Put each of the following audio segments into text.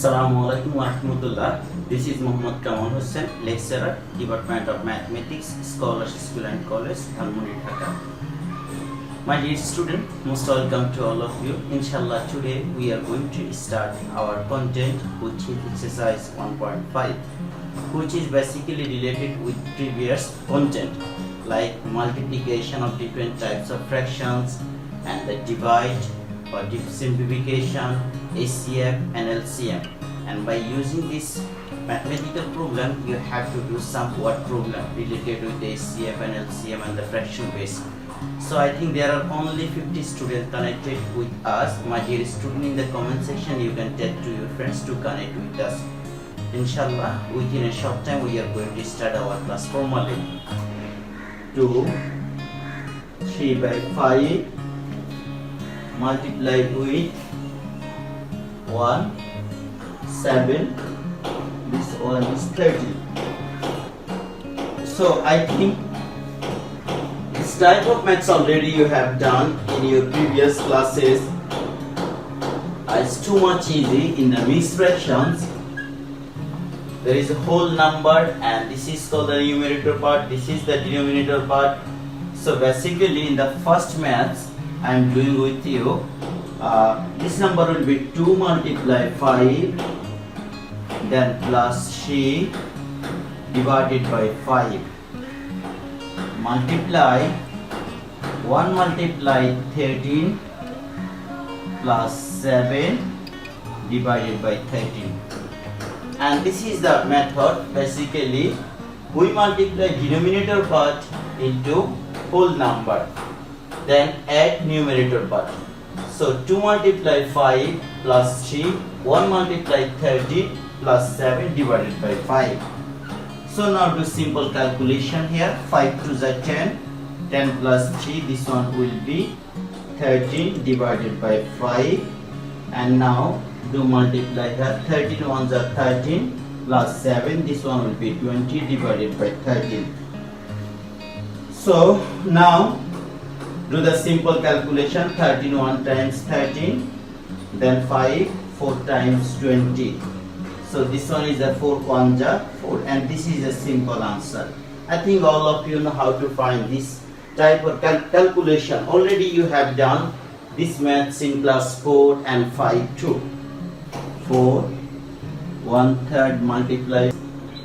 Assalamualaikum warahmatullah. This is Muhammad Kamal Hussain, lecturer, Department of Mathematics, Scholars School and College, Dhanmondi, Dhaka. My dear student, most welcome to all of you. Inshallah, today we are going to start our content, which is exercise 1.5, which is basically related with previous content, like multiplication of different types of fractions and the divide or simplification, HCF and LCM. And by using this mathematical problem, you have to do some word problem related with the HCF and LCM and the fraction base. So I think there are only 50 students connected with us. My dear student, in the comment section you can tell to your friends to connect with us. Inshallah, within a short time we are going to start our class formally. 2, 3 by 5 multiplied with 1, 7, this one is 30. So I think this type of maths already you have done in your previous classes. It's too much easy. In the mixed fractions, there is a whole number and this is called the numerator part, this is the denominator part. So basically in the first maths I am doing with you, this number will be 2 multiply 5 then plus 3 divided by 5 multiply 1 multiply 13 plus 7 divided by 13. And this is the method. Basically we multiply denominator part into whole number, then add numerator part. So 2 multiply 5 plus 3, 1 multiply 30 plus 7 divided by 5. So now do simple calculation here. 5 to the 10, 10 plus 3, this one will be 13 divided by 5. And now do multiply here. 13 ones are 13 plus 7, this one will be 20 divided by 13. So now do the simple calculation. 13 1 times 13, then 5 4 times 20. So this one is a 4 1 4, and this is a simple answer. I think all of you know how to find this type of calculation. Already you have done this maths in class 4 and 5 too. 4 1/3 multiply.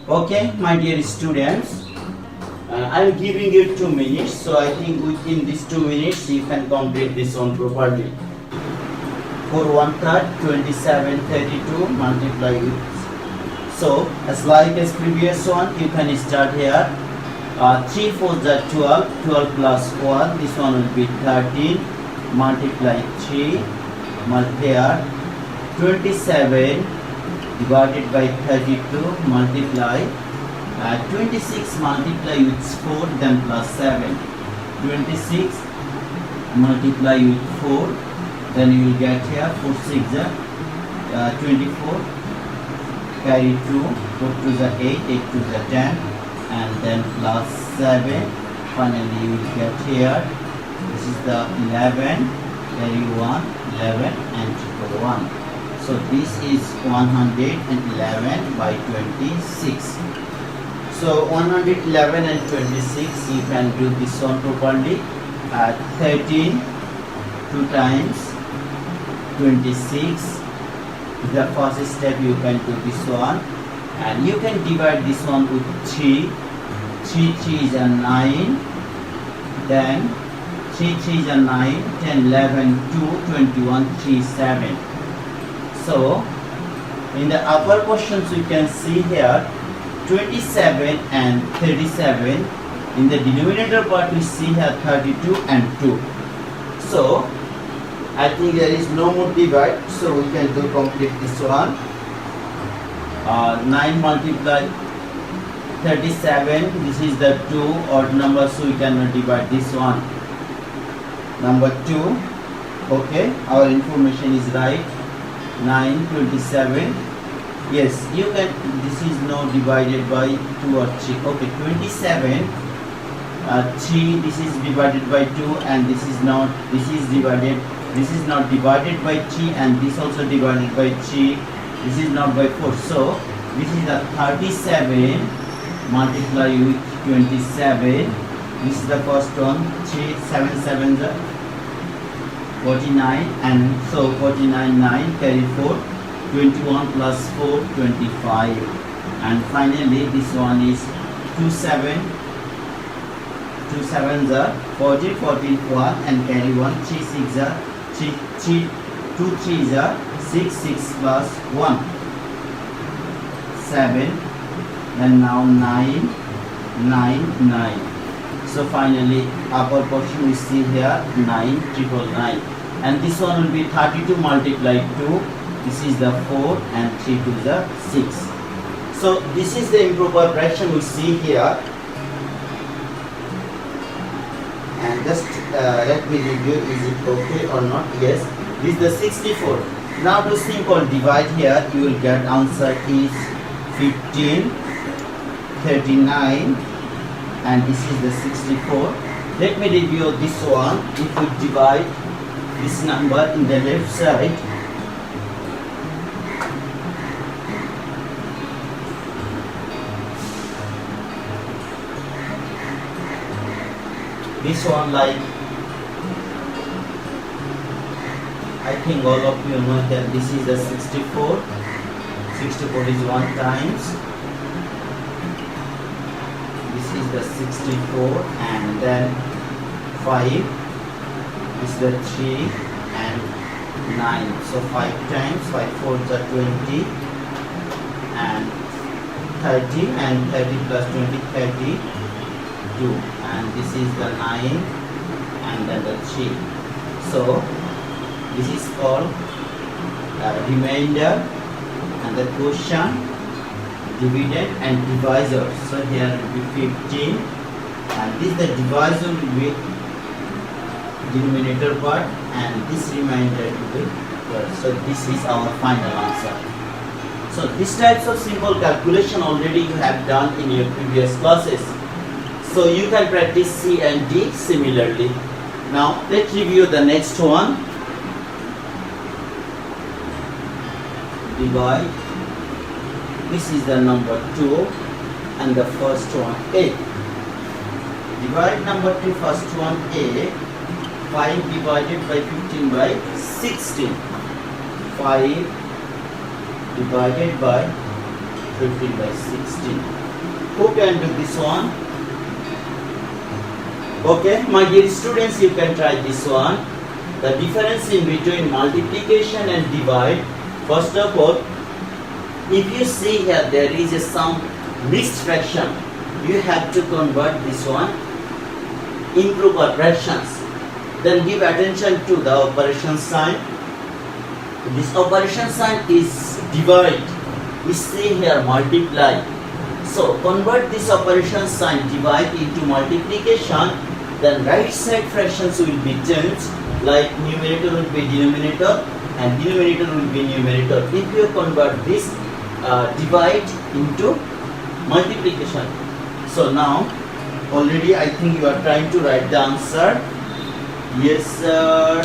Okay, my dear students, I am giving you 2 minutes, so I think within these 2 minutes you can complete this one properly. 4 1/3 27 32 multiply with. So as like as previous one, you can start here. 3 4 are 12, 12 plus 1, this one will be 13 multiply 3 here 27 divided by 32 multiply 26 multiply with 4 then plus 7, 26 multiply with 4, then you will get here 4 6 24, carry 2, 4 to the 8, 8 to the 10, and then plus 7. Finally you will get here, this is the 11, carry 1, 11 and triple 1. So this is 111 by 26. So 111 and 26, you can do this one properly. 13 2 times 26. The first step you can do this one, and you can divide this one with 3. 3 3 is a 9, then 3 3 is a 9, 10 11 2 21 3 7. So in the upper questions you can see here 27 and 37. In the denominator part we see here 32 and 2. So I think there is no more divide, so we can do complete this one. 9 multiply 37, this is the 2 odd number, so we cannot divide this one. Number 2. Okay, our information is right. 9 27. Yes, you can, this is now divided by 2 or 3. Okay, 27 3, this is divided by 2, and this is not, this is not divided by 3, and this also divided by 3. This is not by 4. So this is the 37 multiply with 27. This is the first one. 3 7 7 is 49, and so 49 9 carry 4. 21 plus 4 25, and finally this one is 2 7 2 7 are 14 14 1 and carry 1 3 6 are 3 3 2 3 are 6 6 plus 1 7, and now 9 9 9. So finally upper portion we see here 9 triple 9, and this one will be 32 multiplied 2. This is the 4 and 3 to the 6. So this is the improper fraction we see here. And just let me review, is it okay or not? Yes, this is the 64. Now to simple divide here, you will get answer is 15, 39, and this is the 64. Let me review this one. If we divide this number in the left side, this one, like I think all of you know that this is the 64. 64 is 1 times. This is the 64, and then 5. This is the 3 and 9. So 5 times 5 4s are 20, and 30, and 30 plus 20 32, and this is the 9 and then the 3. So this is called remainder, and the quotient, dividend and divisor. So here will be 15, and this the divisor will be denominator part, and this remainder will be 12. So this is our final answer. So these types of simple calculation already you have done in your previous classes. So you can practice C and D similarly. Now let's review the next one. Divide. This is the number 2, and the first one A. Divide number 2, first one A. 5 divided by 15 by 16. 5 divided by 15 by 16. Who can do this one? Okay, my dear students, you can try this one. The difference in between multiplication and divide. First of all, if you see here there is some mixed fraction, you have to convert this one improper fractions. Then give attention to the operation sign. This operation sign is divide. We see here multiply. So convert this operation sign divide into multiplication. Then right side fractions will be changed, like numerator will be denominator and denominator will be numerator. If you convert this divide into multiplication. So now already I think you are trying to write the answer. Yes sir.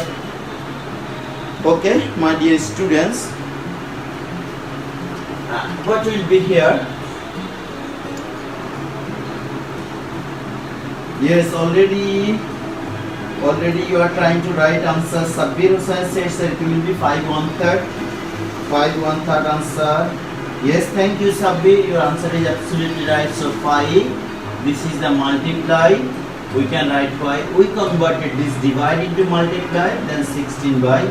Okay, my dear students, what will be here? Yes, already you are trying to write answer. Sabbir Hussain says that it will be 5 1/3. 5 1/3 answer. Yes, thank you Sabbir, your answer is absolutely right. So 5, this is the multiply. We can write 5. We converted this divide into multiply, then 16 by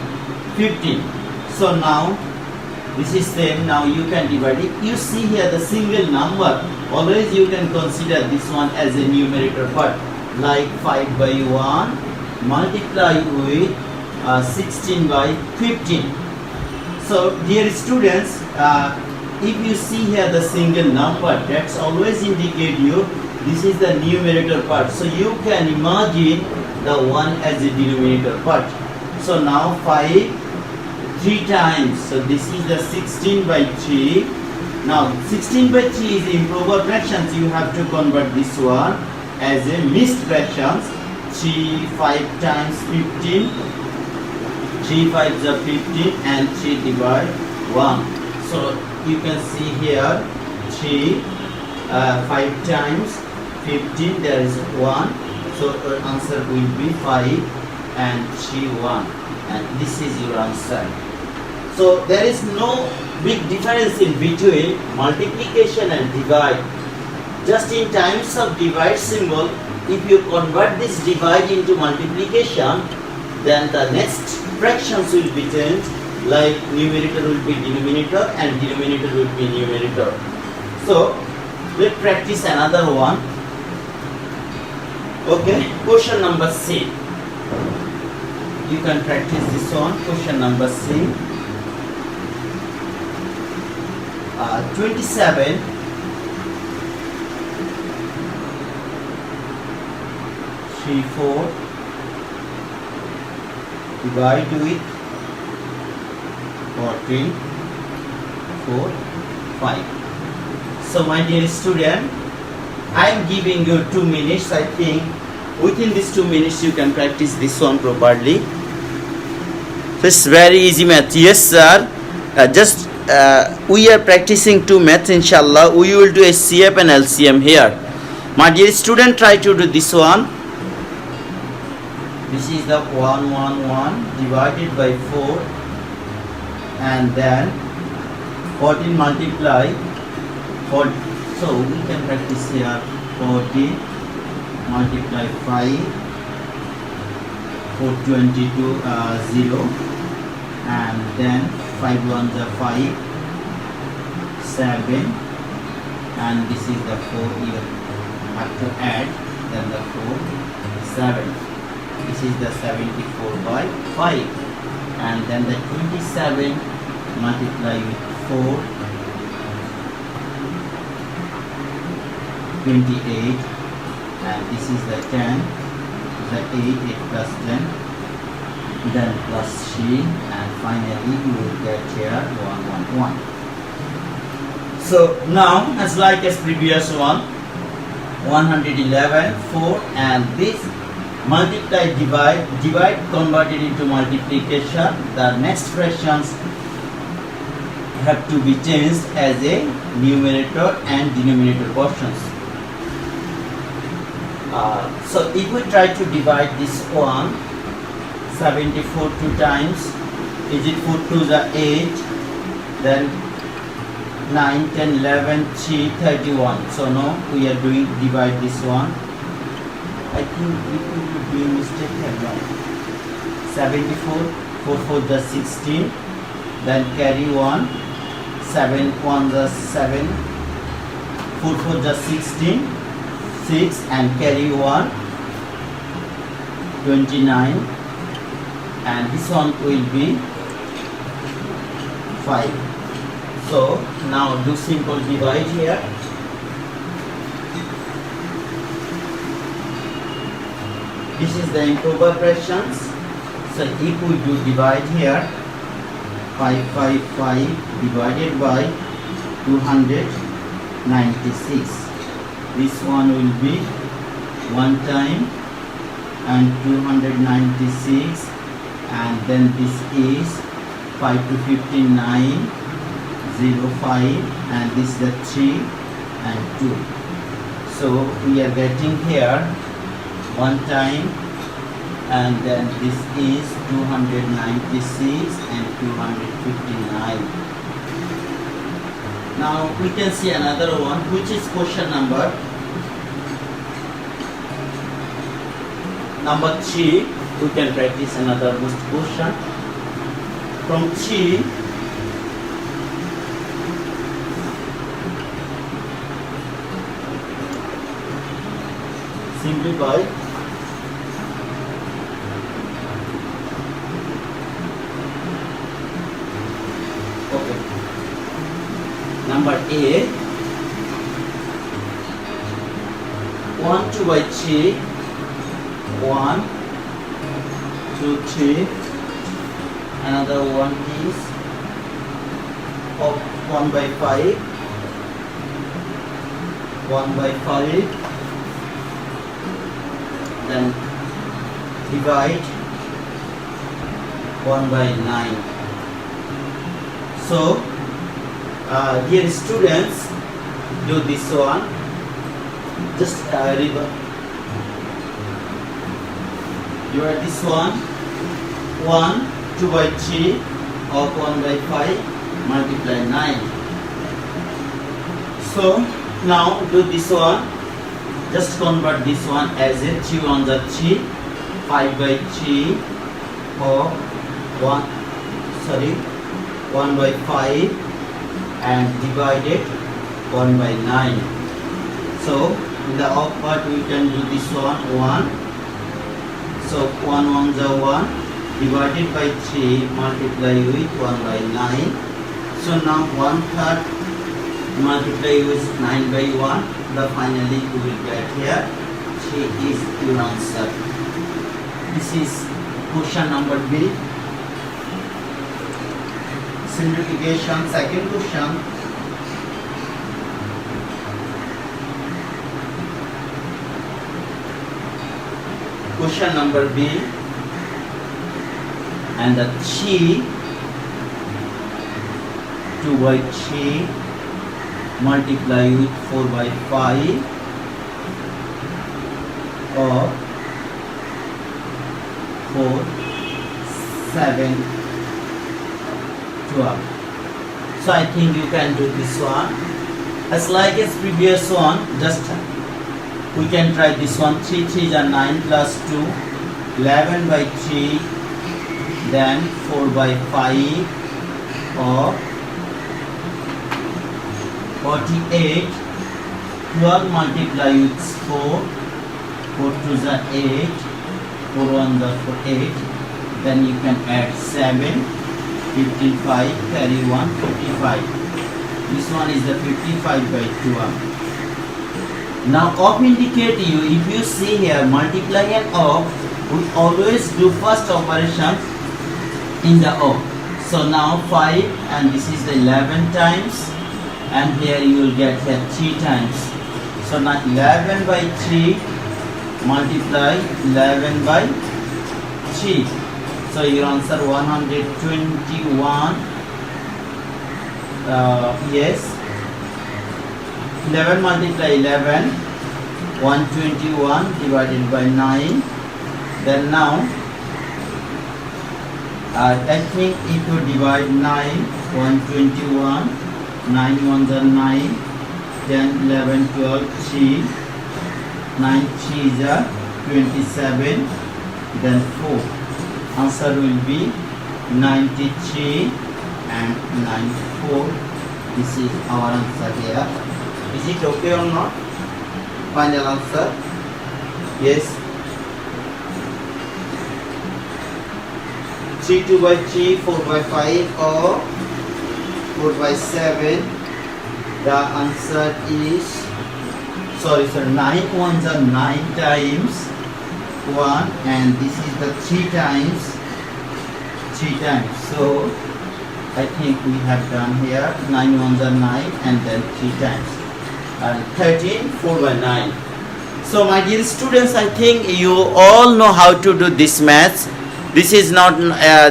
15. So now this is same. Now you can divide it. You see here the single number. Always you can consider this one as a numerator part, like 5 by 1 multiply with 16 by 15. So dear students, if you see here the single number, that's always indicate you this is the numerator part. So you can imagine the 1 as a denominator part. So now 5 3 times. So this is the 16 by 3. Now 16 by 3 is improper fractions. You have to convert this one as a mixed fractions. 3 5 times 15. 3 5 is 15 and 3 divide 1. So you can see here 3, 5 times 15, there is 1. So your answer will be 5 and 3, 1. And this is your answer. So there is no big difference in between multiplication and divide. Just in times of divide symbol, if you convert this divide into multiplication, then the next fractions will be changed, like numerator will be denominator and denominator will be numerator. So let's practice another one. Okay, question number C. You can practice this one. Question number C. 27 3, 4 divide with 14, 4, 5. So my dear student, I am giving you 2 minutes. I think within these 2 minutes you can practice this one properly. So it's very easy math. Yes sir, we are practicing 2 maths. Inshallah we will do HCF and LCM here. My dear student, try to do this one. This is the 111 divided by 4, and then 14 multiply 4. So we can practice here 40 multiply 5, 422 0, and then 5 ones are 5, 7, and this is the 4 you have to add, then the 4, 7. This is the 74 by 5, and then the 27 multiply with 4, 28, and this is the 10, the 8 plus 10, then plus 3, and finally you will get here 111. So now, as like as previous one, 111, 4, and this multiply, divide converted into multiplication. The next fractions have to be changed as a numerator and denominator portions. So if we try to divide this one, 74 2 times, is it 4 2 the 8, then 9, 10, 11, 3, 31. So now we are doing divide this one. I think it will be a mistake here now. 74, 4 4 the 16, then carry 1, 7 1 the 7, 4 4 the 16, 6, and carry 1, 29, and this one will be 5. So now do simple divide here. This is the improper fractions. So if we do divide here, 5 5 5 divided by 296. This one will be 1 time and 296, and then this is 5 to 59, 0 5, and this is the 3 and 2. So we are getting here 1 time, and then this is 296 and 259. Now we can see another one, which is question number 3. We can practice another question. From 3, simplify. Okay. Number A, 1 2 by 3, 1 2 3, another one is of 1 by 5, 1 by 5, then divide 1 by 9. So Dear students, do this one. Just you are this one. 1 2 by 3 of 1 by 5 multiply 9. So now do this one. Just convert this one as a 3 on the 3, 5 by 3 of 1 by 5 and divided 1 by 9. So in the off part we can do this one 1. So 1 on the 1 divided by 3 multiply with 1 by 9. So now 1/3 multiply with 9 by 1. The finally you will get here 3 is your answer. This is question number B. Simplification. Second question. Question number B. And the 3 2 by 3 multiply with 4 by 5 or 4 7 12. So I think you can do this one as like as previous one. Just we can try this one. 3 3s are 9 plus 2 11 by 3, then 4 by 5 or 48. 12 multiply with 4, 4 2s are 8, 4 1s are 8. Then you can add 7, 15 5, carry 1, 55. This one is the 55 by 12. Now off indicate you, if you see here multiply and off, we always do first operation in the off. So now 5 and this is the 11 times, and here you will get here 3 times. So now 11 by 3 multiply 11 by 3. So your answer 121. Yes, 11 multiply 11, 121 divided by 9. Then now I think if you divide 9, 121, 9 1s are 9, 10 11 12 3, 9 3s are 27, then 4. Answer will be 93 and 94. This is our answer here. Is it okay or not? Final answer? Yes. 3 2 by 3, 4 by 5 or 4 by 7. The answer is 9 1s are 9 times 1, and this is the 3 times. So I think we have done here 9 1s are 9 and then 3 times. 13 4 by 9. So my dear students, I think you all know how to do this maths. This is not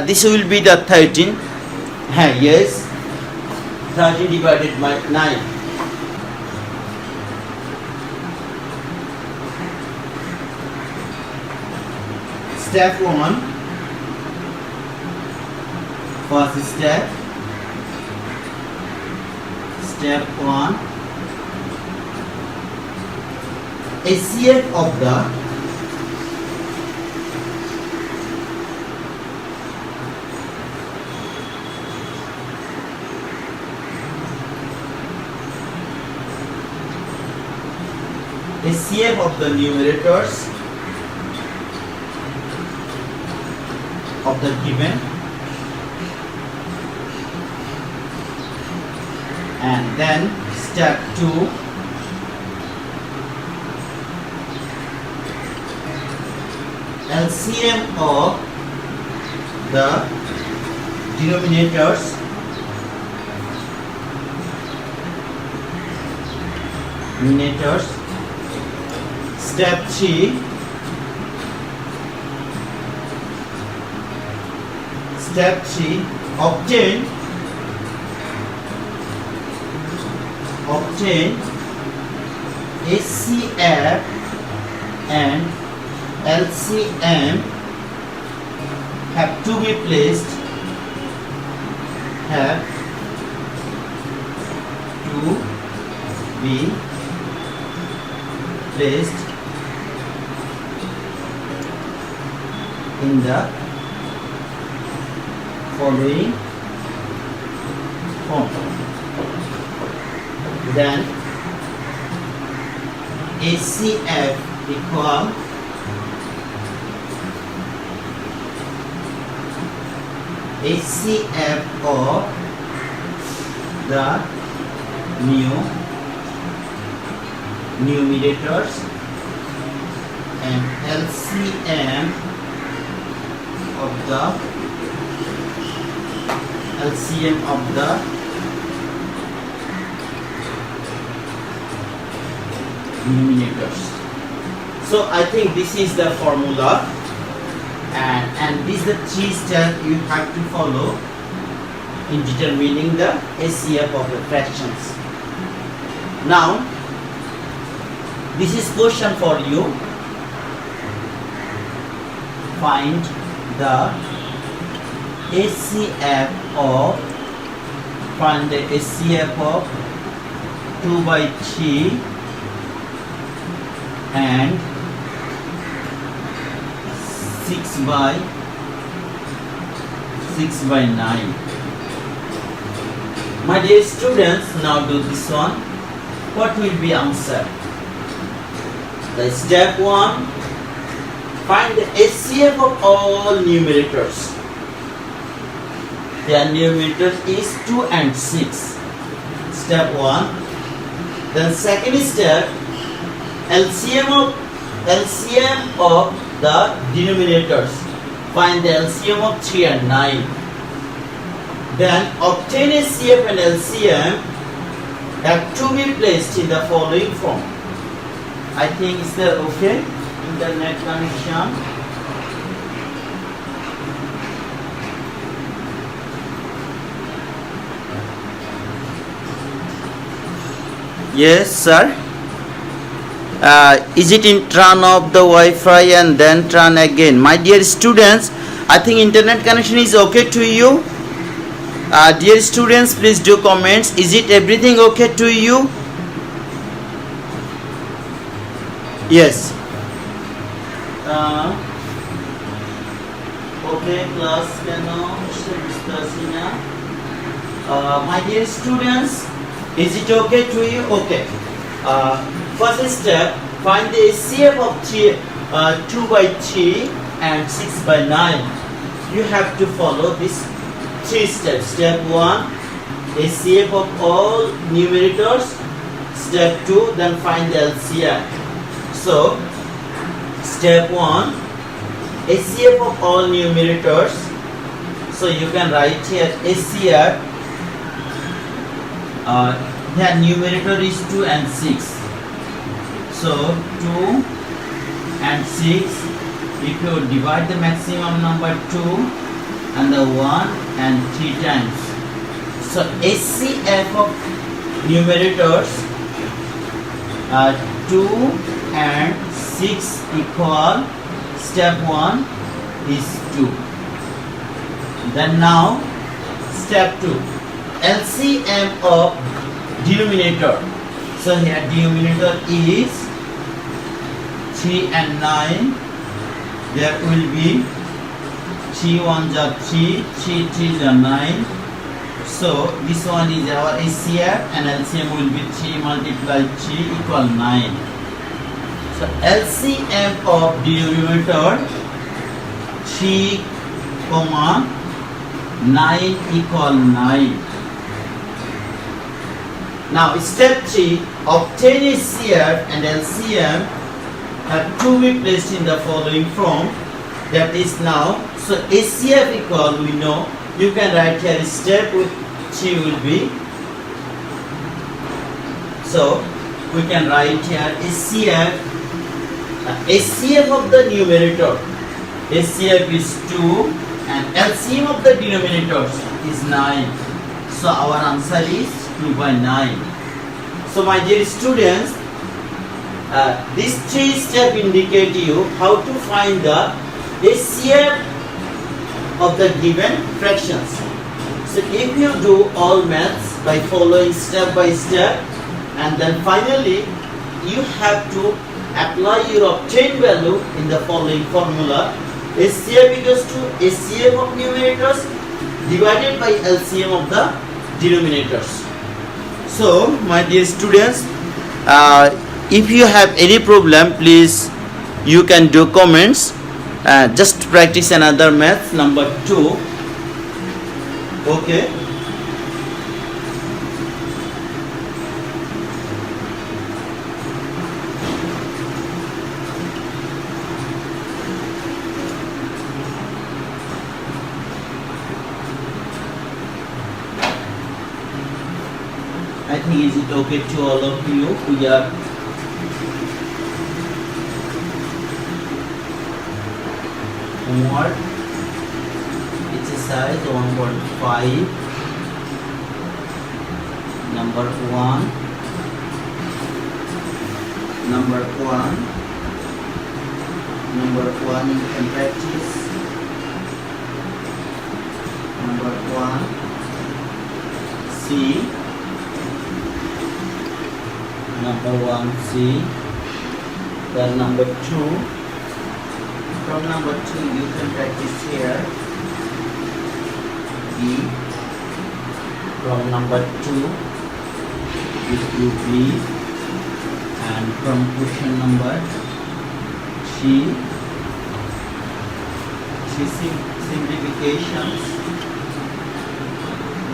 this will be the 13. Yes, 13 divided by 9. Step 1. First step. Step 1. HCF of the numerators of the given, and then step 2, LCM of the denominators step 3, obtain obtain HCF and LCM have to be placed in the following form. Then HCF equal HCF of the numerators and LCM of the denominators. So I think this is the formula, and these are the three steps you have to follow in determining the HCF of the fractions. Now this is question for you. Find the HCF of 2 by 3 and 6 by 9. My dear students, now do this one. What will be answer? The step 1, find the HCF of all numerators. Their numerators is 2 and 6. Step 1. Then second step, LCM of the denominators. Find the LCM of 3 and 9. Then obtain HCF and LCM have to be placed in the following form. I think is that okay? Internet connection. Yes, sir. Is it in turn off the Wi-Fi and then turn again? My dear students, I think internet connection is okay to you. Dear students, please do comments. Is it everything okay to you? Yes. Okay, class my dear students, is it okay to you? Okay. First step, find the HCF of 2 by 3 and 6 by 9. You have to follow this 3 steps. Step 1, HCF of all numerators. Step 2, then find the LCM. So, step 1, HCF of all numerators. So you can write here HCF. Here numerator is 2 and 6. So 2 and 6. If you divide the maximum number 2 and the 1 and 3 times. So HCF of numerators 2 and 6 equal, step 1 is 2. Then now step 2, LCM of denominator. So here denominator is 3 and 9. There will be 3 1s are 3, 3 3s are 9. So this one is our HCF and LCM will be 3 multiplied 3 equal 9. So LCM of denominator 3, 9 equal 9. Now step 3, obtain HCF and LCM have to be placed in the following form. That is now, so HCF equal, we know, you can write here step 3 will be, so we can write here HCF, HCF of the numerator, HCF is 2 and LCM of the denominators is 9. So our answer is 2 by 9. So my dear students, these three steps indicate you how to find the HCF of the given fractions. So if you do all maths by following step by step, and then finally you have to apply your obtained value in the following formula. HCF equals to HCF of numerators divided by LCM of the denominators. So my dear students, if you have any problem, please you can do comments. Just practice another math number 2. Okay. I think is it okay to all of you? We are homework exercise 1.5 number 1 you can practice number 1 C number 1 C, then number 2. From number 2 you can practice here B. From number 2 you do B, and from question number 3 simplifications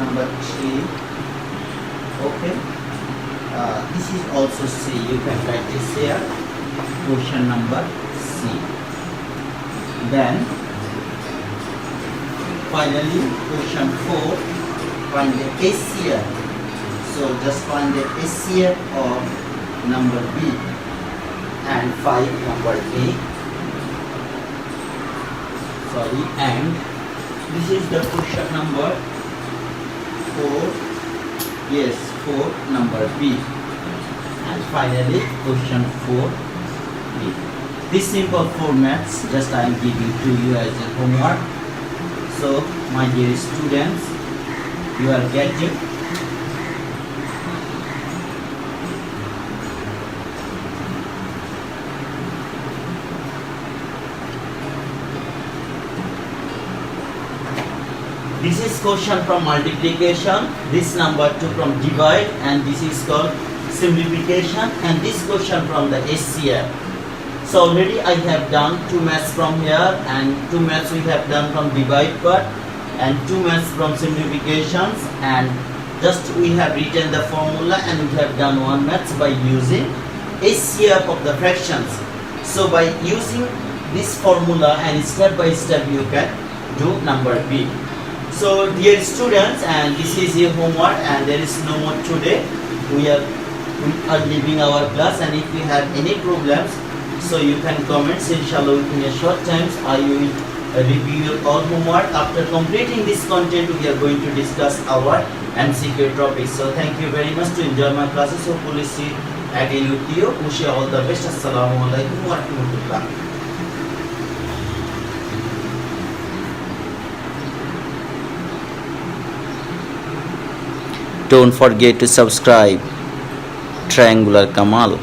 number 3. Okay. This is also C. You can practice here. Question number C. Then finally question 4. Find the HCF. So just find the HCF of number B and 5 number A. Sorry, and this is the question number 4. Yes, 4 number B, and finally question 4B. This simple formats just I am giving to you as a homework. So my dear students, you are getting. This is question from multiplication, this number 2 from divide, and this is called simplification, and this question from the HCF. So already I have done 2 maths from here, and 2 maths we have done from divide part, and 2 maths from simplifications, and just we have written the formula, and we have done 1 maths by using HCF of the fractions. So by using this formula and step by step you can do number B. So dear students, and this is your homework, and there is no more today. We are leaving our class, and if you have any problems, so you can comment. Inshallah within a short time I will review your all homework. After completing this content, we are going to discuss our MCQ topics. So thank you very much to enjoy my classes. Hopefully see again with you. Wish you all the best. Assalamu alaikum wa rahmatullah. Don't forget to subscribe Triangular Kamal.